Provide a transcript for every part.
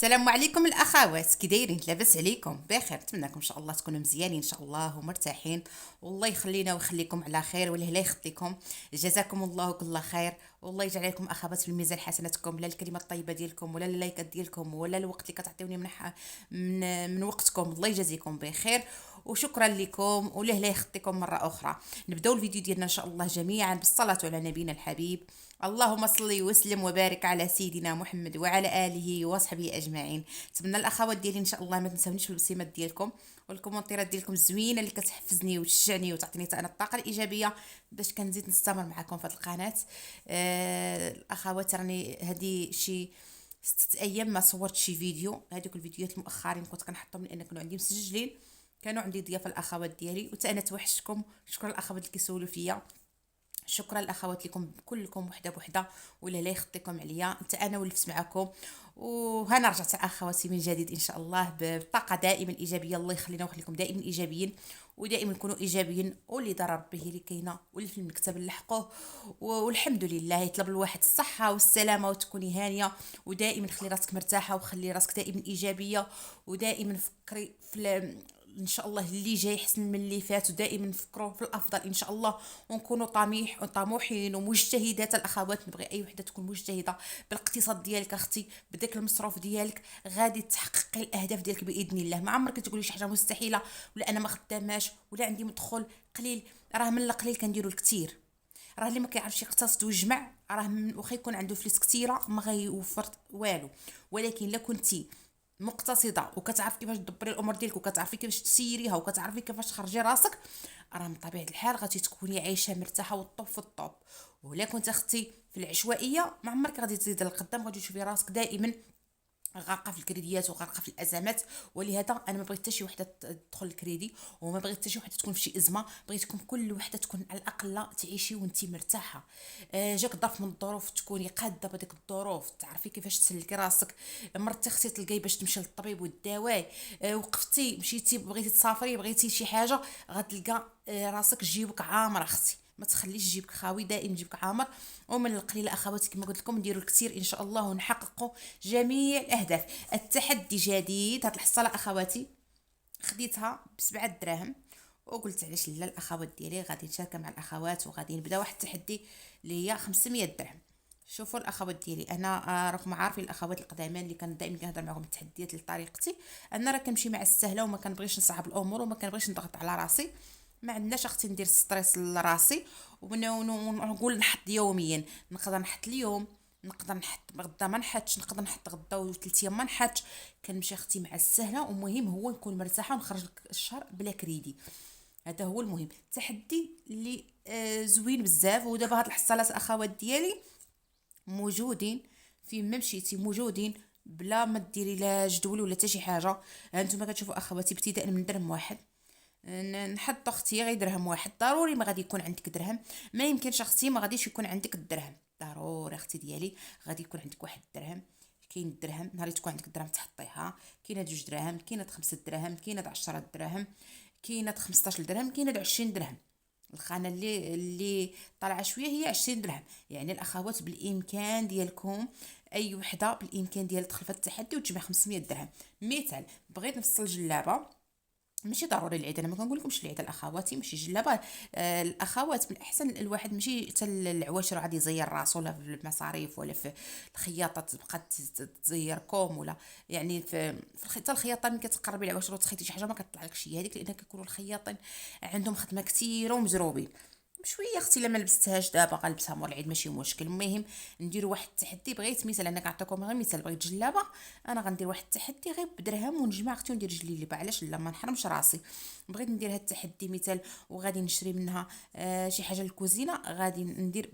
السلام عليكم الاخوات، كي دايرين؟ لاباس عليكم؟ بخير؟ نتمنىكم ان شاء الله تكونوا مزيانين ان شاء الله ومرتاحين، والله يخلينا ويخليكم على خير وله لا يخليكم. جزاكم الله كل خير، والله يجعل لكم اخوات في الميزان حسناتكم، لا الكلمه الطيبه ديالكم ولا اللايكات ديالكم ولا الوقت اللي كتعطيوني من وقتكم، الله يجازيكم بخير وشكرا لكم وله لا يخطيكم مره اخرى. نبداو الفيديو ديالنا ان شاء الله جميعا بالصلاه على نبينا الحبيب. اللهم صل وسلم وبارك على سيدنا محمد وعلى اله وصحبه اجمعين. نتمنى الاخوات ديالي ان شاء الله ما تنساونيش في البصيمات ديالكم والكومنتيرات ديالكم الزوينه اللي كتحفزني وتشجعني وتعطيني حتى انا الطاقه الايجابيه باش كنزيد نستمر معكم في هذه القناه. الاخوات راني هذه شي 6 ايام ما صورت شي فيديو، هذوك الفيديوهات المؤخرين كنت كنحطهم لان كانوا عندي مسجلين، كانوا عندي ضيافه الاخوات ديالي وتا انا توحشتكم. شكرا الاخوات اللي كيسولوا فيا، شكرا الاخوات لكم كلكم وحده بوحده، ولا لا يخطيكم عليا انت انا ولفت معكم. وهنا رجعت اخواتي من جديد ان شاء الله بطاقه دائما ايجابيه، الله يخلينا ويخليكم دائما ايجابيين ودائما نكونوا ايجابيين، واللي دار ربي هي اللي كاينه واللي في المكتب نلحقوه. والحمد لله يطلب الواحد الصحه والسلامه وتكوني هانيه، ودائما خلي راسك مرتاحه وخلي راسك دائما ايجابيه، ودائما فكري في ان شاء الله اللي جاي احسن من اللي فات، ودائما نفكروا في الافضل ان شاء الله، ونكونوا طموحين ومجتهدات. الاخوات نبغي اي وحده تكون مجتهده بالاقتصاد ديالك اختي، بداك المصروف ديالك غادي تحققي الاهداف ديالك باذن الله. ما عمرك تقولي شي حاجه مستحيله ولا انا ما خداماش ولا عندي مدخل قليل، راه من القليل كنديروا الكثير. راه اللي ما كيعرفش يقتصد ويجمع راه واخا يكون عنده فلوس كثيره ما غيوفر والو، ولكن الا كنتي مقتصده وكتعرفي كيفاش تدبري الامور ديالك وكتعرفي كيفاش تسيريها وكتعرفي كيفاش تخرجي راسك، راه من طبيعه الحال غادي تكوني عايشه مرتاحه والطوب في الطوب. ولا كنت اختي في العشوائيه ما عمرك غادي تزيد للقدام، غادي تشوفي راسك دائما غارقه في الكريديات وغارقه في الازمات. ولهذا انا ما بغيت حتى شي وحده تدخل الكريدي، وما بغيت حتى شي وحده تكون في شي ازمه، بغيتكم كل وحده تكون على الاقل تعيشي وانت مرتاحه. جاك ظرف من الظروف تكوني قاده بهذيك الظروف، تعرفي كيفاش تسلكي راسك. مرتي خصي تلقاي باش تمشي للطبيب والدواء. وقفتي مشيتي بغيتي تسافري بغيتي شي حاجه، غتلقى راسك جيبك عامر اختي، ما تخليش جيبك خاوي، دائما جيبك عامر. ومن القليل اخواتي كما قلت لكم نديروا الكثير ان شاء الله ونحققوا جميع الاهداف. التحدي جديد، هاد الحصاله اخواتي خديتها ب7 دراهم، وقلت علاش لا الاخوات ديالي غادي نشارك مع الاخوات وغادي نبدا واحد التحدي اللي هي 500 درهم. شوفوا الاخوات ديالي انا، راكم عارفين الاخوات القدامان اللي كان دائما كنهضر معاهم التحديات لطريقتي، انا راه كنمشي مع السهله وما كنبغيش نصعب الامور وما كنبغيش نضغط على راسي. ما عندناش اختي ندير ستريس لراسي ونقول نحط يوميا. نقدر نحط اليوم، نقدر نحط غدا ما نحطش، نقدر نحط غدا و3 ايام ما نحطش. كنمشي اختي مع السهله، ومهم هو نكون مرتاحه ونخرج الشهر بلا كريدي. هذا هو المهم. التحدي اللي زوين بزاف. ودابا هاد الحصالات اخوات ديالي موجودين فين ما مشيتي، موجودين بلا ما ديري لا جدول ولا حتى شي حاجه. هانتوما كتشوفوا اخواتي ابتداء من درهم واحد، نحط اختي غير درهم واحد ضروري، ما غادي يكون عندك درهم، ما يمكنش اختي ما غاديش يكون عندك الدرهم، ضروري اختي ديالي غادي يكون عندك واحد الدرهم. كاين الدرهم نهار تكون عندك الدرهم تحطيها، كاينه 2 دراهم، كاينه 5 دراهم، كاينه 10 دراهم، كاينه 15 درهم، كاينه 20 درهم. الخانه اللي طالعه شويه هي 20 درهم. يعني الاخوات بالامكان ديالكم اي وحده بالامكان ديالها تدخل في التحدي وتجمع 500 درهم. مثال بغيت نفصل جلابه، ماشي ضروري العيد، انا ما كنقول لكمش العيد الاخواتي ماشي جلابه. الاخوات من احسن الواحد ماشي حتى العواشر غادي يزير راسو ولا في المصاريف ولا في الخياطه تبقى تزيركم، ولا يعني حتى الخياطه ملي كتقربي العواشر وتخيطي شي حاجه ما كطلع لكش هي هذيك، لان كيكونوا الخياطين عندهم خدمه كثيره ومزروبين. بشويه اختي لما لبستهاش دابا غنلبسها مور العيد ماشي مشكل. المهم نديروا واحد التحدي، بغيت مثال انا كنعطيكم غير مثال، بغيت جلابه انا غندير واحد التحدي غير بدرهم ونجمع اختي وندير جليلبه، علاش لا ما نحرمش راسي. بغيت ندير هاد التحدي مثال وغادي نشري منها شي حاجه للكوزينه، غادي ندير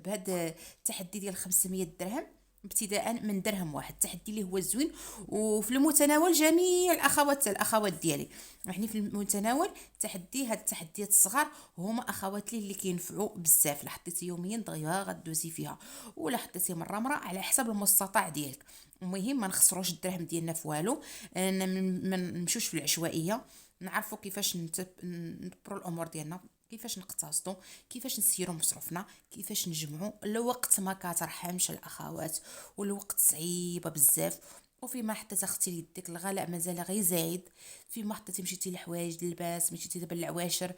بهاد التحدي ديال 500 درهم ابتداء من درهم واحد. التحدي اللي هو زوين وفي المتناول جميع الاخوات ديالي، يعني في المتناول تحدي. هاد التحديات الصغار هما اخوات لي اللي كينفعوا بزاف. لا حطيتي يوميا دغيا غدوزي فيها، ولا حطيتي مره على حسب المستطاع ديالك. المهم ما نخسروش الدرهم ديالنا في والو، ما نمشوش في العشوائيه، نعرفوا كيفاش ندبروا الامور ديالنا، كيفاش نقتصدوا، كيفاش نسيروا مصروفنا، كيفاش نجمعوا. الوقت ما كترحمش الاخوات، والوقت صعيبه بزاف، وفيما حطيت اختي ليديك الغلاء مازال غير زايد، فيما حطيتي مشيتي للحوايج للباس، مشيتي دابا للعواشر،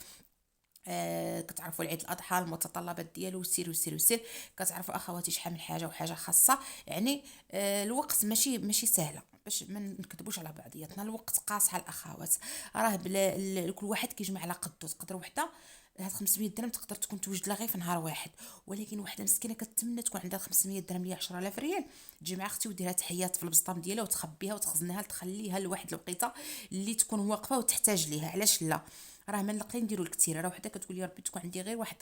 كتعرفوا العيد الاضحى المتطلبات ديالو، وسير وسير وسير. كتعرفوا اخواتي شحال من حاجه وحاجه خاصه، يعني الوقت ماشي سهله، باش ما نكذبوش على بعضياتنا، الوقت قاصح على الاخوات. راه بلا كل واحد كيجمع على قدو، تقدر وحده هاد 500 درهم تقدر تكون توجد لها غير في نهار واحد، ولكن وحده مسكينه كتمنى تكون عندها 500 درهم اللي 10000 ريال، تجي مع اختي وديرها تحيات في البسطام ديالها وتخبيها وتخزنها تخليها لواحد الوقيته اللي تكون واقفه وتحتاج ليها. علاش لا؟ راه ما نقدر نديرو الكثير، راه وحده كتقول لي ربي تكون عندي غير واحد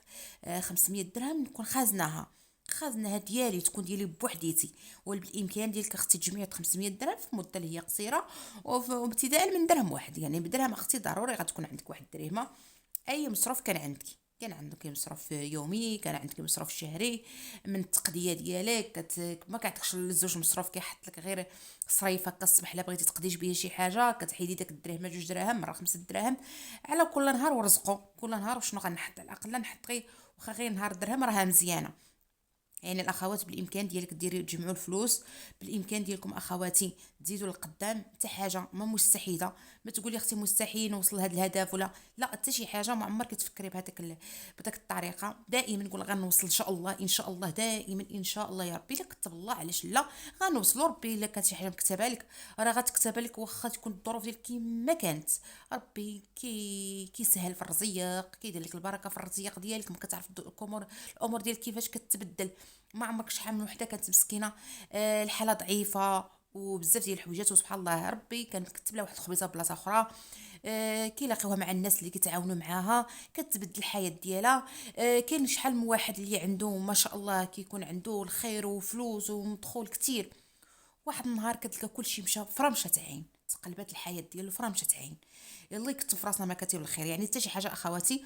500 درهم نكون خازناها ديالي، تكون ديالي بوحديتي. وبالامكان ديالك اختي تجمعي 500 درهم في مده اللي هي قصيره، وابتداء من درهم واحد، يعني بدرهم اختي ضروري غتكون عندك واحد الدرهمه. اي مصروف كان عندك، كان عندك مصروف يومي، كان عندك مصروف شهري من التقديه ديالك، ما كيعطيكش الزوج مصروف، كيحط لك غير صريفه كالصباح لا بغيتي تقديش بيه شي حاجه، كتحيدي داك الدرهم جوج دراهم مره 5 دراهم على كل نهار، ورزقو كل نهار وشنو غنحط، على الاقل نحط غير واخا غير نهار درهم راها مزيانه. يعني الاخوات بالامكان ديالك ديري تجمعوا الفلوس، بالامكان ديالكم اخواتي تزيدوا لقدام، حتى حاجه ما مستحيله. ما تقولي اختي مستحيل نوصل لهذا الهدف ولا لا، حتى شي حاجه ما عمرك تفكري بداك الطريقه. دائما نقول غنوصل ان شاء الله، ان شاء الله، دائما ان شاء الله يا ربي، الا كتب الله علاش لا غنوصلوا. ربي الا كانت شي حاجه مكتبه لك راه غتكتبها لك، واخا تكون الظروف ديالك كيما كانت، ربي كيسهل في الرزيق، كيدير لك البركه في الرزيق ديالك. ما كتعرف الامور ديالك كيفاش كتبدل. ما عمرك شحال من وحده كانت مسكينه الحاله ضعيفه وبزاف ديال الحويجات، وسبحان الله ربي كان مكتب لها واحد الخبيزه بلاصه اخرى، كيلاقيوها مع الناس اللي كيتعاونوا معاها كتبدل الحياه ديالها. كاين شحال من واحد اللي عنده ما شاء الله كيكون عنده الخير وفلوس ومدخول كتير، واحد النهار كتلقى كلشي مشى فرمشة عين، تقلبات الحياه ديالو فرمشة عين. يلا يكتب في راسنا ما كتب الخير. يعني حتى شي حاجه اخواتي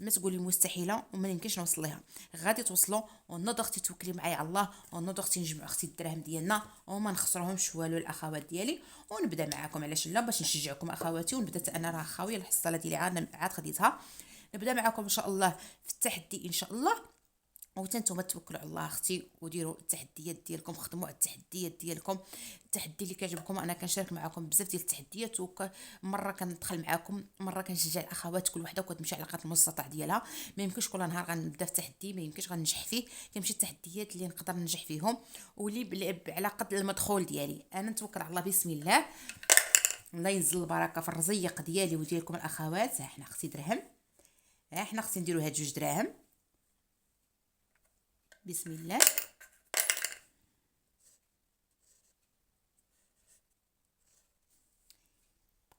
ما تقولي مستحيله وما يمكنش نوصل لها، غادي توصلوا. ونوض اختي توكلي معايا على الله، ونوض اختي نجمعوا اختي الدراهم ديالنا وما نخسروهمش والو الاخوات ديالي، ونبدا معاكم. علاش لا؟ باش نشجعكم اخواتي، ونبدا انا راه خاويه الحصاله ديالي عاد خديتها، نبدا معاكم ان شاء الله في التحدي ان شاء الله. وتنتوما توكلوا على الله اختي وديروا التحديات ديالكم، خدموا على التحديات ديالكم. التحدي اللي كيعجبكم انا كنشارك معكم بزاف ديال التحديات، مره كندخل معكم، مره كنشجع الاخوات كل وحده وكتمشي على قدر المستطاع ديالها. ما يمكنش كل نهار غنبدا في تحدي ما يمكنش غننجح فيه، كنمشي التحديات اللي نقدر ننجح فيهم واللي على قدر المدخول ديالي. انا نتوكل على الله بسم الله، الله ينزل البركه في الرزيق ديالي وديالكم الاخوات. ها حنا اختي درهم، ها حنا اختي نديروا هاد جوج دراهم بسم الله.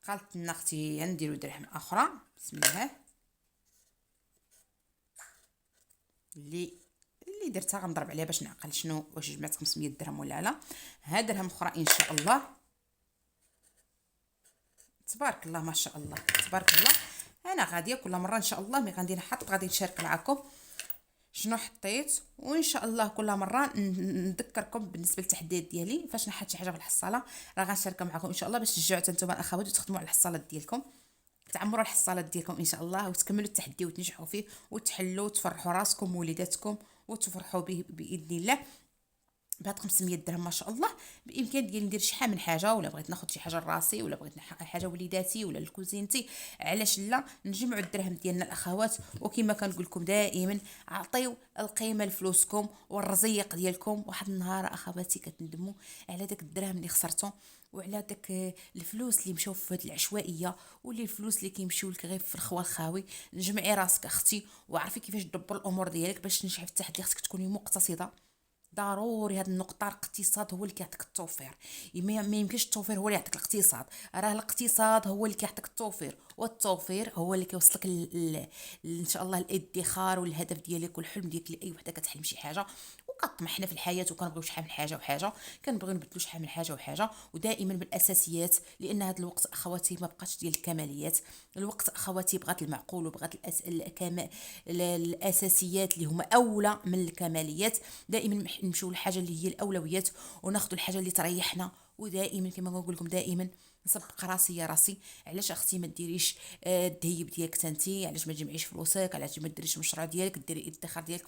قالت لنا اختي نديرو درهم اخرى بسم الله. اللي درتها غنضرب عليها باش نعقل شنو واش جمعت 500 درهم ولا لا. ها درهم اخرى ان شاء الله. تبارك الله ما شاء الله تبارك الله. انا غاديه كل مره ان شاء الله ملي غادي نحط غادي نشارك معكم شنو حطيت، وان شاء الله كل مره نذكركم بالنسبه للتحديات ديالي فاش نحط شي حاجه في الحصاله راه غنشاركها معكم ان شاء الله، باش تشجعوا نتوما الاخوات وتخدموا على الحصالات ديالكم، تعمروا الحصالات ديالكم ان شاء الله، وتكملوا التحدي وتنجحوا فيه وتحلوا وتفرحوا راسكم ووليداتكم وتفرحوا به باذن الله. بهاد 500 درهم ما شاء الله بامكان ديالي ندير شحال من حاجه، ولا بغيت ناخذ شي حاجه لراسي، ولا بغيت حاجه وليداتي ولا لكوزينتي، علاش لا نجمعوا الدرهم ديالنا الاخوات. وكما كنقول لكم دائما عطيو القيمه لفلوسكم والرزيق ديالكم. واحد النهار اخواتي كتندموا على داك الدرهم اللي خسرتو وعلى داك الفلوس اللي مشاو في هاد العشوائيه، واللي الفلوس اللي كيمشيو لك غير في الخوا الخاوي. نجمعي راسك اختي وعرفي كيفاش تدبر الامور ديالك باش تنجحي في التحدي. خصك تكوني مقتصده ضروري، هاد النقطه الاقتصاد هو اللي كيعطيك التوفير. ما يمكنش التوفير هو اللي يعطيك الاقتصاد، راه الاقتصاد هو اللي كيعطيك التوفير، والتوفير هو اللي كيوصلك ان شاء الله الادخار والهدف ديالك والحلم ديالك. لاي وحده كتحلم شي حاجه وكطمحنا في الحياه وكنبغيو شحال من حاجه وحاجه، كنبغيو نبدلو شحال من حاجه وحاجه، ودائما بالاساسيات. لان هذا الوقت اخواتي ما بقاش ديال الكماليات، الوقت اخواتي بغات المعقول وبغات الاساسيات اللي هما اولى من الكماليات. دائما نمشيو للحاجه اللي هي الاولويات وناخذ الحاجه اللي تريحنا ودائما كما نقول لكم دائما نسبق راسي يا راسي. علاش اختي ما ديريش الذهب ديالك تنتي؟ علاش ما تجمعيش فلوسك؟ علاش ما ديريش مشروع ديالك؟ ديري الادخار ديالك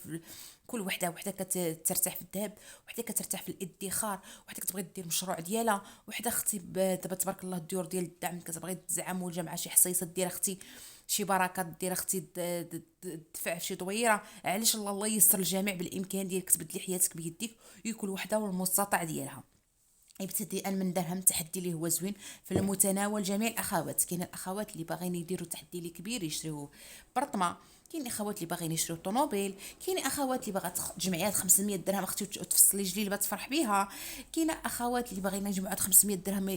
كل وحده كترتاح في الذهب، وحده كترتاح في الادخار، وحده كتبغي دير مشروع ديالها، وحده اختي دابا تبارك الله الديور ديال الدعم كتبغي تزعم والجمعه شي حصيصه دير اختي شي بركات دير اختي تدفع في شي دويره. علاش الله ييسر الجميع بالامكان ديالك تبدلي حياتك بيديك، وكل وحده والمستطاع ديالها. ابتداء من درهم تحدي اللي هو زوين في المتناول جميع الاخوات. كاين الاخوات اللي باغيين يديروا تحدي اللي كبير يشريو برطمه، كاين اخوات اللي باغيين يشريو طوموبيل، كاين اخوات اللي باغا تجمعي 500 درهم اختي وتفصلي جليله تفرح بها، كاين اخوات اللي باغيين يجمعوا 500 درهم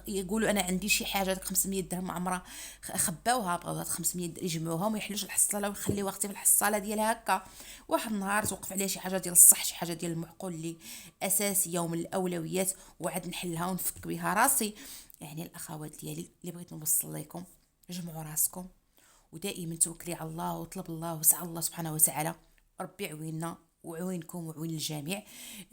يقولوا انا عندي شي حاجه. ديك 500 درهم عمرها خباوها، بغاو هاد 500 يجمعوها وما يحلوش الحصاله ويخليوها اختي في الحصاله ديالها هكا. واحد النهار توقف عليها شي حاجه ديال الصح، شي حاجه ديال المعقول اللي اساسيه ومن الاولويات، وعاد نحلها ونفك بها راسي. يعني الاخوات ديالي اللي بغيت نوصل لكم، جمعوا راسكم ودائما توكلي على الله وطلب الله وسعى الله سبحانه وتعالى. ربي يعويننا وعوينكم وعوين الجميع.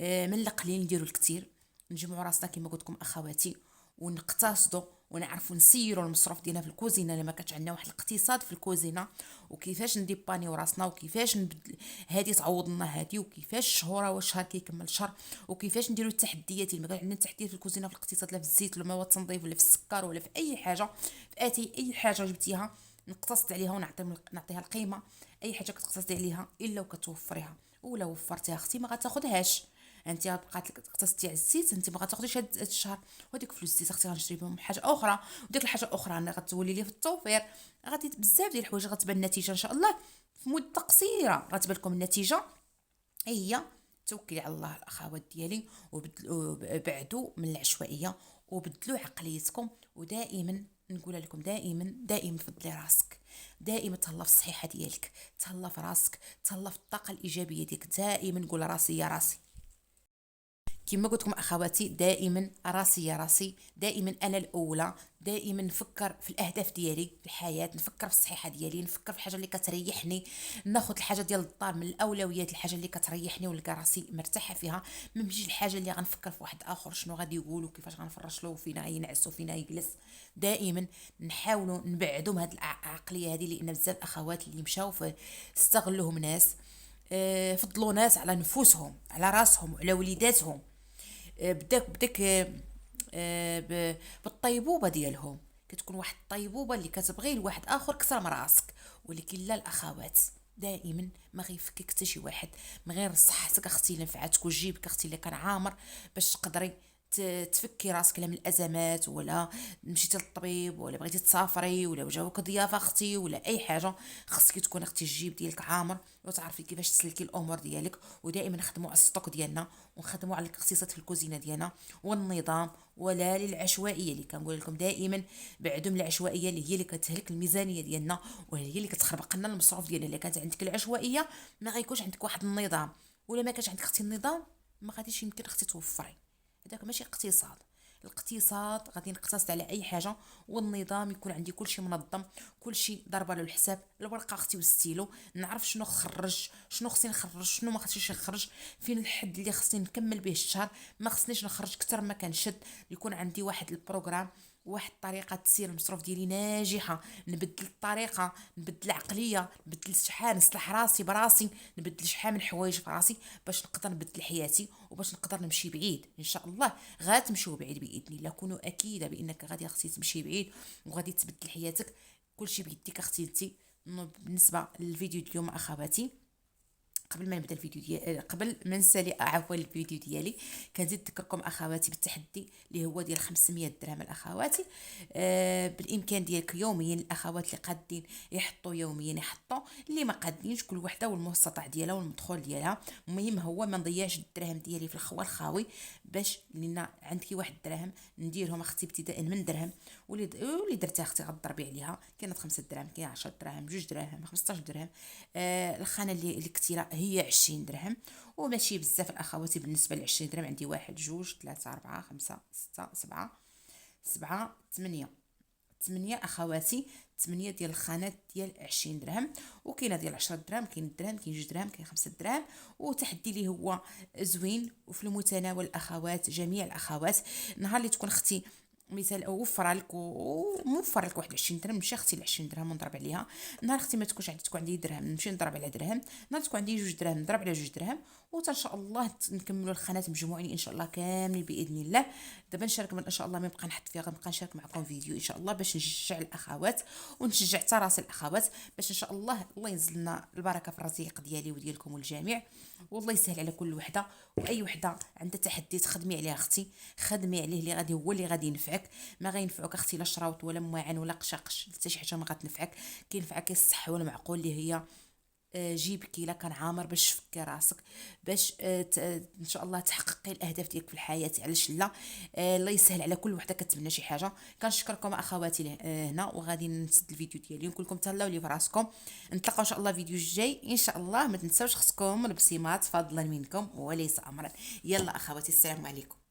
من القليل نديروا الكثير، نجمعوا راسنا كما قلت لكم اخواتي، ونقتصدوا ونعرفوا نسيروا المصروف ديالنا في الكوزينه. لما كانش عندنا واحد الاقتصاد في الكوزينه، وكيفاش نديبانيو راسنا، وكيفاش نبدل هادي تعوض لنا هادي، وكيفاش شهوره وشهر كيكمل شهر، وكيفاش نديروا التحديات. اللي ما كان عندنا تحديات في الكوزينه في الاقتصاد، لا في الزيت ولا مواد التنظيف ولا في السكر ولا في اي حاجه، في اتي اي حاجه جبتيها نقتصد عليها ونعطيها القيمه. اي حاجه كتقتصدي عليها الا وكتوفريها، ولا وفرتيها اختي ما غتاخدهاش. انت بقات لك اقتصدتي على الزيت، انت ما غتاخديش هاد الشهر، وهذيك فلوس الزيت اختي غنشري بهم حاجه اخرى، وديك الحاجه الاخرى انا غتولي لي في التوفير. غادي بزاف ديال الحوايج غتبان النتيجه ان شاء الله في مده قصيره، غتبان لكم النتيجه. هي توكلي على الله الاخوات ديالي، وبعدوا من العشوائيه وبدلوا عقليتكم. ودائما نقول لكم دائما فضلي راسك، دائما تهلا في الصحيحه ديالك، تهلا في راسك، تهلا في الطاقه الايجابيه ديالك. دائما قول راسي يا راسي. كما قلت لكم اخواتي، دائما راسي يا راسي، دائما انا الاولى. دائما نفكر في الاهداف ديالي في الحياه، نفكر في الصحه ديالي، نفكر في الحاجه اللي كتريحني، ناخذ الحاجه ديال الدار من الاولويات، الحاجه اللي كتريحني ونلقى راسي مرتاحه فيها. ما نمشيش الحاجه اللي غنفكر في واحد اخر شنو غادي يقول وكيفاش غنفرش له فينا ينعس وفينا يجلس. دائما نحاولوا نبعدوا من هذه العقليه هذه، لان بزاف اخوات اللي مشاو استغلوهم ناس، فضلوا ناس على نفوسهم، على راسهم وعلى وليداتهم. بداك بالطيبوبه ديالهم. كتكون واحد الطيبوبه اللي كتبغي لواحد اخر كثر من راسك. ولكن لا الاخوات دائما ما غيفكك حتى شي واحد من غير صحتك اختي اللي نفعتك، وجيبك اختي اللي كان عامر باش تقدري تفكي راسك لا من الازمات، ولا مشيتي للطبيب، ولا بغيتي تسافري، ولا جاوك ضيافه اختي، ولا اي حاجه. خصك تكون اختي الجيب ديالك عامر وتعرفي كيفاش تسلكي الامور ديالك. ودائما نخدموا على الستوك ديالنا، ونخدموا على الاقتصاد في الكوزينه ديالنا والنظام، ولا للعشوائيه اللي كنقول لكم دائما بعدوا من العشوائيه اللي هي اللي كتهلك الميزانيه ديالنا، وهي اللي كتخربق لنا المصروف ديالنا. الا كانت عندك العشوائيه ما غيكونش عندك واحد النظام، ولا ما كانش عندك اختي النظام ما غاديش يمكن اختي توفري. هذاك ماشي اقتصاد. الاقتصاد غادي نقتصد على اي حاجه، والنظام يكون عندي كل شيء منظم، كل شيء ضربه له الحساب، الورقه اختي والستيلو، نعرف شنو خرج، شنو خصني نخرج، شنو ما خصنيش نخرج، فين الحد اللي خصني نكمل به الشهر، ما خصنيش نخرج اكثر ما كنشد. يكون عندي واحد البروغرام، واحد طريقه تسير المصروف ديالي ناجحه. نبدل الطريقه، نبدل العقليه، نبدل شحال، نصلح راسي براسي، نبدل شحال من حوايج في راسي باش نقدر نبدل حياتي، وباش نقدر نمشي بعيد ان شاء الله. غاتمشيو بعيد باذن الله، كونوا اكيده بانك غادي اختي تمشي بعيد وغادي تبدل حياتك. كلشي بيديك اختي انت. بالنسبه للفيديو اليوم اخواتي، قبل ما نبدا الفيديو ديالي، قبل ما نسالي عفوا الفيديو ديالي، كنزيد نذكركم اخواتي بالتحدي اللي هو ديال 500 درهم الاخواتي. بالامكان ديالك يوميا، الاخوات اللي قادين يحطوا يوميا يحطوا، اللي ما قادينش كل وحده والمستطاع ديالها والمدخول ديالها. المهم هو ما نضيعش الدراهم ديالي في الخوا الخاوي. باش لان عندك واحد الدراهم نديرهم اختي ابتداء من درهم، واللي درتها اختي غتضربي عليها. كاينه 5 دراهم، كاينه 10 دراهم، 2 دراهم، 15 درهم. الخانه اللي كثيره هي 20 درهم، وماشي بزاف الاخواتي. بالنسبه ل 20 درهم عندي 1 2 3 4 5 6 7 7 8 8 اخواتي، 8 ديال الخانات ديال 20 درهم، وكاينه ديال 10 دراهم، كاين الدرهم، كاين 2 دراهم، كاين 5 دراهم، وتحدي لي هو زوين وفي المتناول الاخوات، جميع الاخوات. نهار اللي تكون اختي مثال وفر لك وموفر لك واحد 20 درهم، نمشي اختي ل 20 درهم ونضرب عليها. نهار اختي ما تكونش عندي، تكون عندي درهم، نمشي نضرب على درهم. نهار تكون عندي 2 دراهم نضرب على 2 دراهم. وتا ان شاء الله نكملوا الخانات مجموعين ان شاء الله كاملين باذن الله. دابا نشارك ان شاء الله، ما نبقى نحط فيها، غنبقى نشارك معكم فيديو ان شاء الله باش نشجع الاخوات ونشجع حتى راس الاخوات، باش ان شاء الله الله ينزل لنا البركه في الرزيق ديالي وديالكم والجميع، والله يسهل على كل وحده. واي وحده عندها تحدي تخدمي عليه اختي، خدمي عليه، اللي غادي هو اللي غادي ينفعك. ما غينفعوك اختي لا شراوط ولا مواعن ولا قشاقش، حتى شي حاجه ما غتنفعك. كينفعك الصح والمعقول، اللي هي جيب كيلا كان عامر باش تفكي راسك، باش ان شاء الله تحققي الاهداف ديالك في الحياه. علاش لا؟ الله يسهل على كل وحده كتمنى شي حاجه. كنشكركم اخواتي هنا، وغادي نسد الفيديو ديالي، نقول لكم تهلاو لي في راسكم. نتلاقاو ان شاء الله فيديو الجاي ان شاء الله. ما تنساوش خصكم البصيمات فضلا منكم وليس امرا. يلا اخواتي، السلام عليكم.